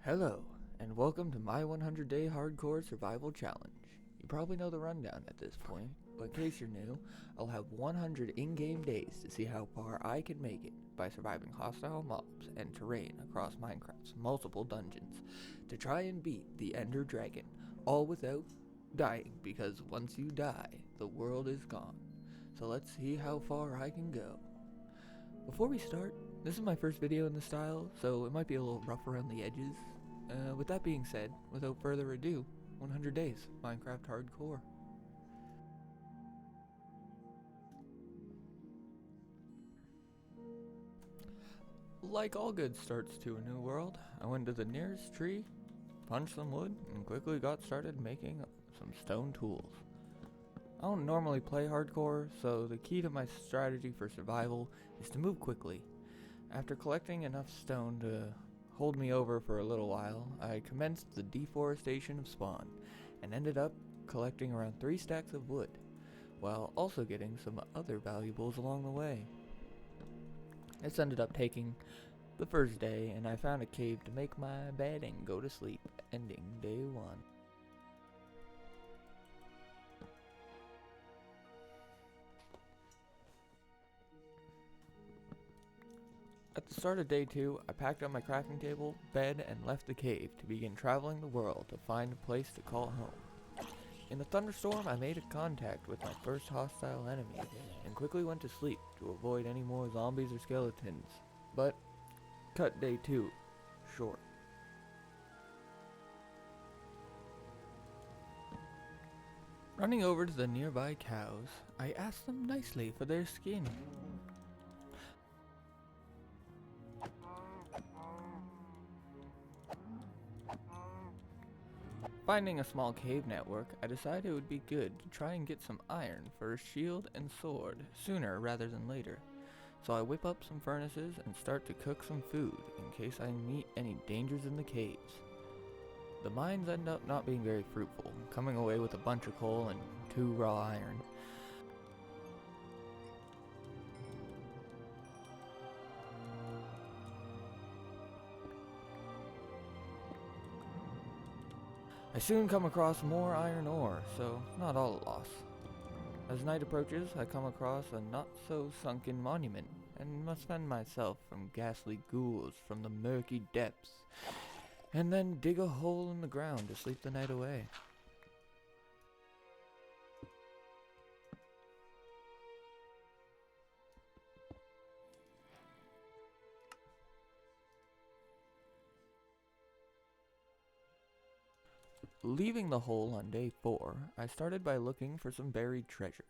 Hello, and welcome to my 100-day hardcore survival challenge. You probably know the rundown at this point, but in case you're new, I'll have 100 in-game days to see how far I can make it by surviving hostile mobs and terrain across Minecraft's multiple dungeons to try and beat the Ender Dragon, all without dying, because once you die, the world is gone. So let's see how far I can go. Before we start, this is my first video in this style, so it might be a little rough around the edges. With that being said, without further ado, 100 days, Minecraft Hardcore. Like all good starts to a new world, I went to the nearest tree, punched some wood, and quickly got started making some stone tools. I don't normally play hardcore, so the key to my strategy for survival is to move quickly. After collecting enough stone to hold me over for a little while, I commenced the deforestation of spawn, and ended up collecting around 3 stacks of wood, while also getting some other valuables along the way. This ended up taking the first day, and I found a cave to make my bed and go to sleep, ending day 1. At the start of day 2, I packed up my crafting table, bed, and left the cave to begin traveling the world to find a place to call home. In the thunderstorm, I made a contact with my first hostile enemy, and quickly went to sleep to avoid any more zombies or skeletons, but cut day 2 short. Running over to the nearby cows, I asked them nicely for their skin. Finding a small cave network, I decided it would be good to try and get some iron for a shield and sword sooner rather than later. So I whip up some furnaces and start to cook some food in case I meet any dangers in the caves. The mines end up not being very fruitful, coming away with a bunch of coal and 2 raw iron. I soon come across more iron ore, so not all a loss. As night approaches, I come across a not-so-sunken monument, and must fend myself from ghastly ghouls from the murky depths, and then dig a hole in the ground to sleep the night away. Leaving the hole on day 4, I started by looking for some buried treasure,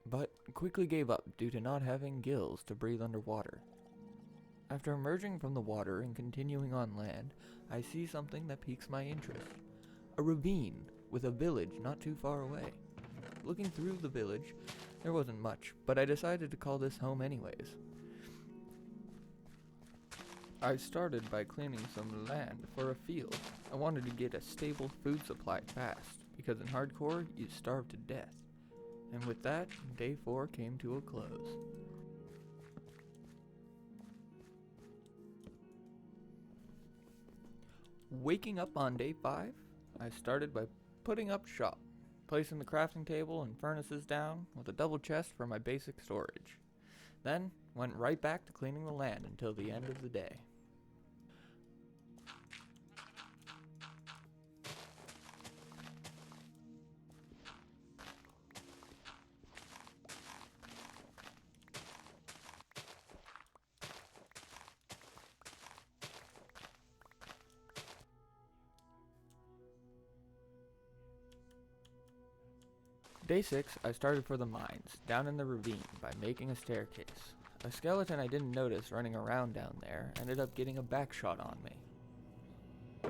but quickly gave up due to not having gills to breathe underwater. After emerging from the water and continuing on land, I see something that piques my interest. A ravine with a village not too far away. Looking through the village, there wasn't much, but I decided to call this home anyways. I started by cleaning some land for a field. I wanted to get a stable food supply fast, because in hardcore, you starve to death. And with that, day 4 came to a close. Waking up on day 5, I started by putting up shop, placing the crafting table and furnaces down with a double chest for my basic storage. Then, went right back to cleaning the land until the end of the day. Day 6, I started for the mines, down in the ravine, by making a staircase. A skeleton I didn't notice running around down there ended up getting a back shot on me,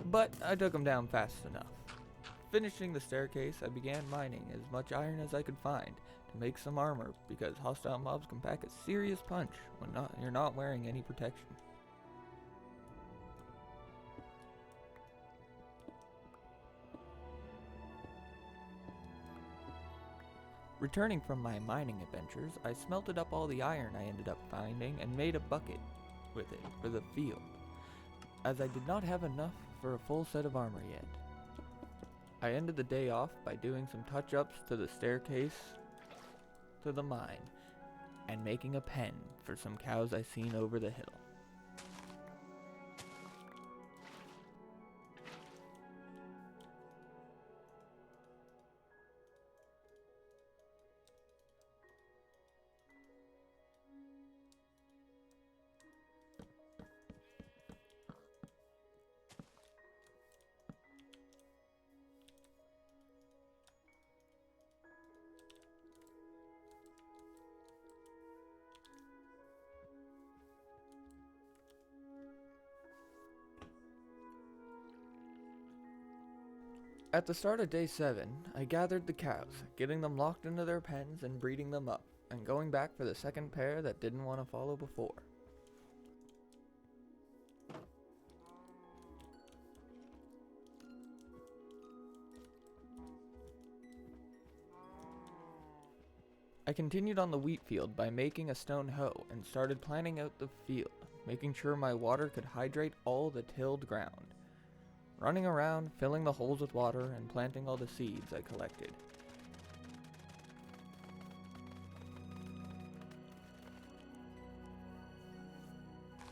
but I took him down fast enough. Finishing the staircase, I began mining as much iron as I could find to make some armor, because hostile mobs can pack a serious punch when you're not wearing any protection. Returning from my mining adventures, I smelted up all the iron I ended up finding and made a bucket with it for the field. as I did not have enough for a full set of armor yet. I ended the day off by doing some touch-ups to the staircase to the mine and making a pen for some cows I seen over the hill. At the start of day 7, I gathered the cows, getting them locked into their pens and breeding them up, and going back for the second pair that didn't want to follow before. I continued on the wheat field by making a stone hoe and started planning out the field, making sure my water could hydrate all the tilled ground. Running around, filling the holes with water, and planting all the seeds I collected.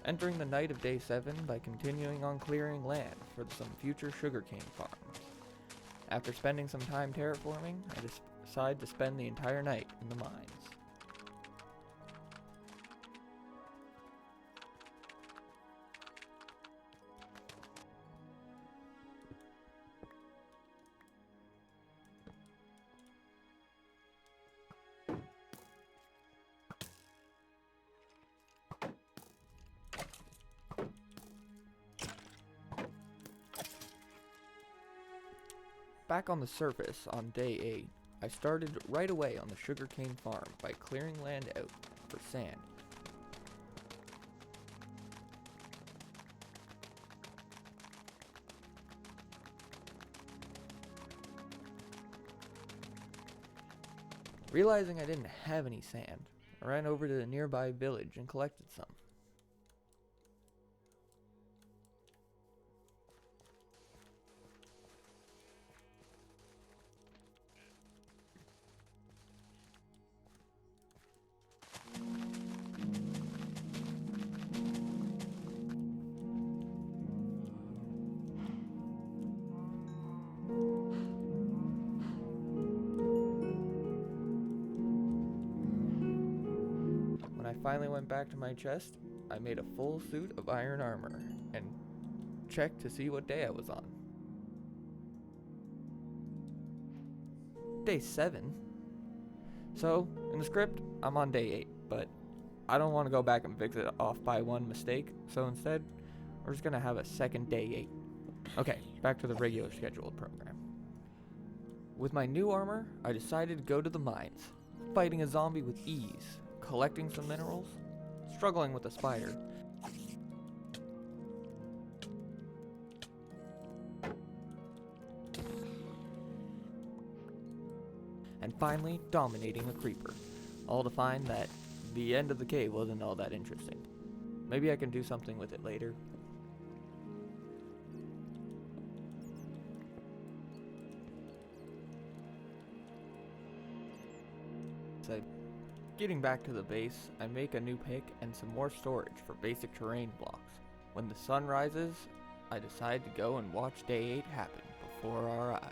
Entering the night of day 7 by continuing on clearing land for some future sugarcane farms. After spending some time terraforming, I decided to spend the entire night in the mines. Back on the surface on day 8, I started right away on the sugarcane farm by clearing land out for sand. Realizing I didn't have any sand, I ran over to the nearby village and collected some. When I finally went back to my chest, I made a full suit of iron armor and checked to see what day I was on. Day 7. So, in the script, I'm on day 8, but I don't want to go back and fix it off by one mistake, so instead, we're just going to have a second day 8. Okay, back to the regular scheduled program. With my new armor, I decided to go to the mines, fighting a zombie with ease, collecting some minerals, struggling with a spider, and finally dominating a creeper, all to find that the end of the cave wasn't all that interesting. Maybe I can do something with it later. So, getting back to the base, I make a new pick and some more storage for basic terrain blocks. When the sun rises, I decide to go and watch day 8 happen before our eyes.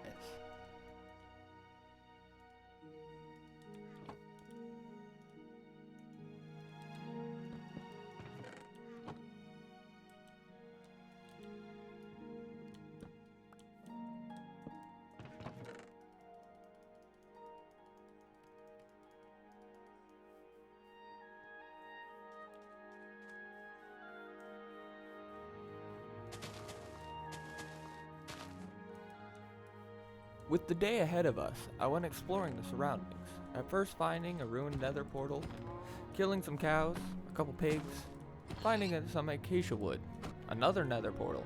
With the day ahead of us, I went exploring the surroundings, at first finding a ruined nether portal, killing some cows, a couple pigs, finding some acacia wood, another nether portal,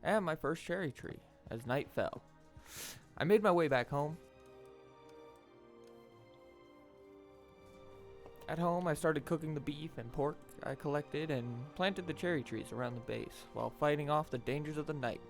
and my first cherry tree as night fell. I made my way back home. At home, I started cooking the beef and pork I collected and planted the cherry trees around the base while fighting off the dangers of the night.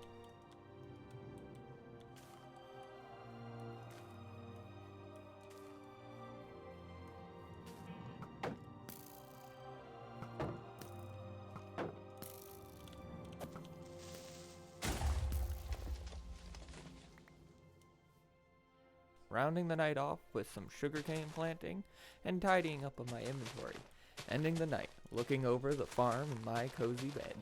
Rounding the night off with some sugarcane planting and tidying up of my inventory, ending the night looking over the farm in my cozy bed.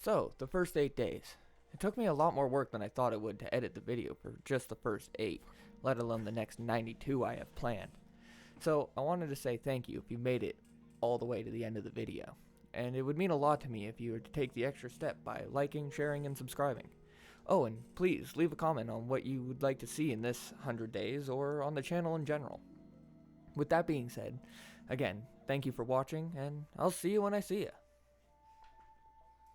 So, the first 8 days. It took me a lot more work than I thought it would to edit the video for just the first 8, let alone the next 92 I have planned. So, I wanted to say thank you if you made it all the way to the end of the video. And it would mean a lot to me if you were to take the extra step by liking, sharing, and subscribing. Oh, and please leave a comment on what you would like to see in this 100 days or on the channel in general. With that being said, again, thank you for watching, and I'll see you when I see you.